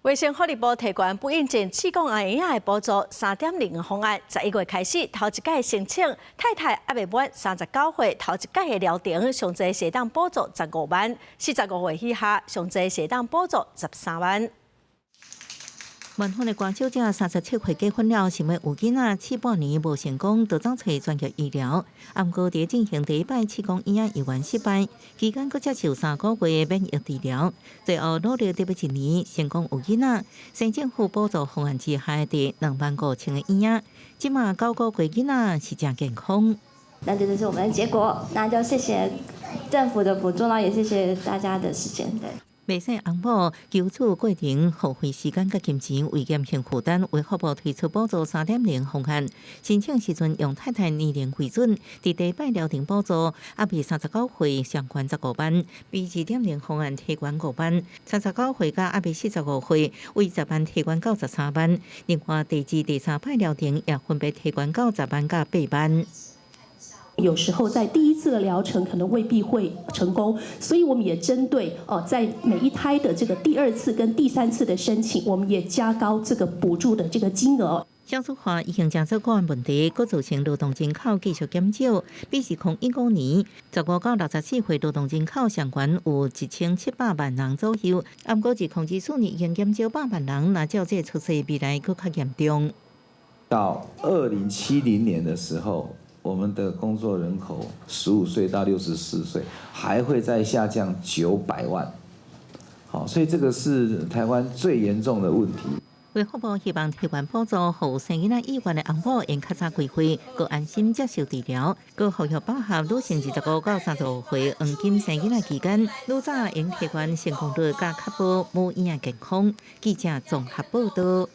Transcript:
卫生福利部提悬不应症子宫癌婴儿的补助3.0方案，11月开始头一届申请，太太还未满39岁，头一届的疗程上侪适当补助15万，45岁以下上侪适当补助13万。万丰的瓜小姐37岁结婚了，想要有囡仔试半年无成功，就走找专业医疗。不过伫进行第一摆子宫婴儿移植失败，期间佫接受3个月的免疫治疗，最后努力得要1年成功有囡仔。省政府补助方案之下的25000个婴儿，即马9个月囡仔是正健康。那这就是我们的结果，那就谢谢政府的补助啦，也谢谢大家的时间。对。未使翁某求助过程耗费时间甲金钱，为减轻负担，卫福部推出补助3.0方案。申请时阵用太太年龄为准，伫第一摆疗程补助，阿未39岁上悬15万，比2.0方案提悬5万；39岁甲阿未45岁为10万提悬到13万。另外，第2、第3摆疗程也分别提悬到10万甲8万。有时候在第一次的疗程可能未必会成功，所以我们也针对在每一胎的这个第2次跟第3次的申请，我们也加高这个补助的这个金额。消暑化已经正做个案问题，佫造成劳动人口继续减少。比是2015年15到64岁劳动人口上悬有1700万人左右，不过2014年已经减少8万人，那照这趋势，未来佫较严重。到2070年的时候，我们的工作人口15岁到64岁还会再下降900万，好，所以这个是台湾最严重的问题。卫福部希望提悬补助，予生囡仔意愿的翁某用较早规划，佮安心接受治疗，佮呼吁百合女性25到35岁黄金生囡仔期间，愈早用提悬成功率甲确保母婴儿健康。记者综合报道。